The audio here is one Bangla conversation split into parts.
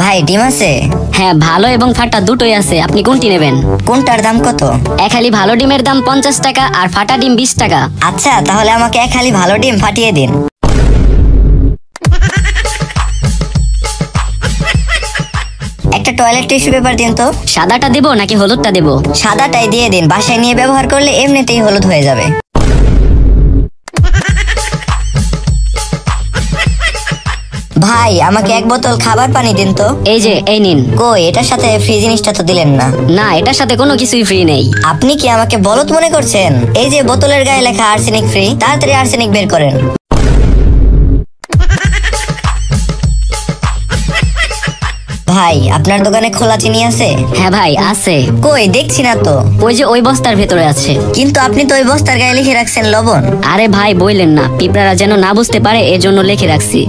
ভাই ডিম আছে? হ্যাঁ, ভালো এবং ফাটা দুটোই আছে। আপনি কোনটি নেবেন? কোনটার দাম কত? এক হালি ভালো ডিমের দাম 50 টাকা আর ফাটা ডিম 20 টাকা। আচ্ছা, তাহলে আমাকে এক হালি ভালো ডিম ফাটিয়ে দিন। একটা টয়লেট টিস্যু পেপার দিন তো। সাদাটা দেবো নাকি হলুদটা দেবো? সাদাটাই দিয়ে দিন, বাসায় নিয়ে ব্যবহার করলে এমনিতেই হলুদ হয়ে যাবে। ভাই আমাকে এক বোতল খাবার পানি দিন তো। এই যে, এই নিন। কই, এটার সাথে ফ্রি জিনিসটা তো দিলেন না। না, এটার সাথে কোনো কিছুই ফ্রি নেই। আপনি কি আমাকে বলদ মনে করছেন? এই যে বোতলের গায়ে লেখা আর্সেনিক ফ্রি, তাড়াতাড়ি আর্সেনিক বের করেন। ভাই আপনার দোকানে খোলা চিনি আছে? হ্যাঁ ভাই, আছে। কই, দেখছি না তো। ওই যে ওই বস্তার ভেতরে আছে। কিন্তু আপনি তো ওই বস্তার গায়ে লিখে রাখছেন লবণ। আরে ভাই বললেন না, পিঁপড়ারা যেন না বুঝতে পারে এজন্য লিখে রাখছি।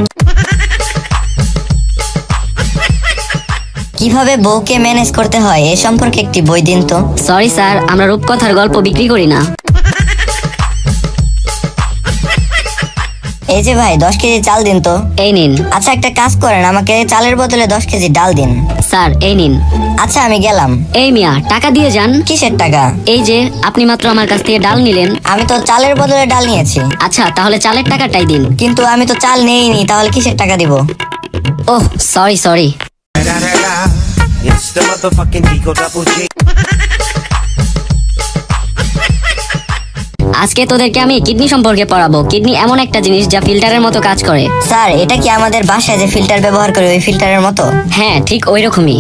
কিভাবে বউকে ম্যানেজ করতে হয় এ সম্পর্কে একটি বই দিন তো। সরি স্যার, আমরা রূপকথার গল্প বিক্রি করি না। এই যে ভাই 10 কেজি চাল দিন তো। এই নিন। আচ্ছা একটা কাজ করেন, আমাকে চালের বদলে 10 কেজি ডাল দিন। স্যার এই নিন। আচ্ছা আমি গেলাম। এই মিয়া, টাকা দিয়ে যান। কিসের টাকা? এই যে আপনি মাত্র আমার কাছ থেকে ডাল নিলেন। আমি তো চালের বদলে ডাল নিয়েছি। আচ্ছা তাহলে চালের টাকাটাই দিন। কিন্তু আমি তো চাল নেইনি, তাহলে কিসের টাকা দিব? Oh sorry sorry. It's the motherfucking Digo Double G. আজকে তোদেরকে আমি কিডনি সম্পর্কে পড়াবো। কিডনি এমন একটা জিনিস যা ফিল্টারের মতো কাজ করে। স্যার এটা কি আমাদের বাসায় যে ফিল্টার ব্যবহার করে ওই ফিল্টারের মতো? হ্যাঁ ঠিক ওই রকমই।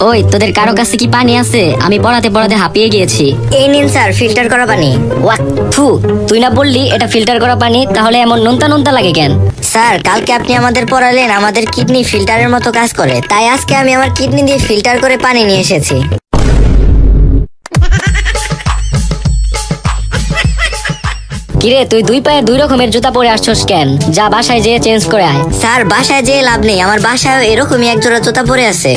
ওই তোদের কারো কাছে কি পানি আছে? আমি পড়াতে পড়াতে হাঁপিয়ে গিয়েছি। এই নিন স্যার, ফিল্টার করা পানি। ওয়াক থু, তুই না বললি এটা ফিল্টার করা পানি? তাহলে এমন নোনতা নোনতা লাগে কেন? স্যার কালকে আপনি আমাদের পড়ালেন আমাদের কিডনি ফিল্টারের মতো কাজ করে, তাই আজকে আমি আমার কিডনি দিয়ে ফিল্টার করে পানি নিয়ে এসেছি। কিরে তুই দুই পায়ে দুই রকমের জুতা পরে আসছস কেন? যা বাসায় যেয়ে চেঞ্জ করে আয়। স্যার বাসায় যেয়ে লাভ নেই, আমার বাসায় এরকমই এক জোড়া জুতা পরে আছে।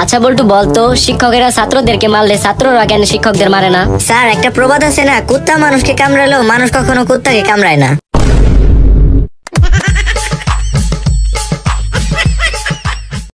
আচ্ছা বল্টু বলতো, শিক্ষকেরা ছাত্রদেরকে মারলে ছাত্ররা কেন শিক্ষকদের মারে না? স্যার একটা প্রবাদ আছে না, কুত্তা মানুষকে কামড়ালেও মানুষ কখনো কুত্তাকে কামড়ায় না।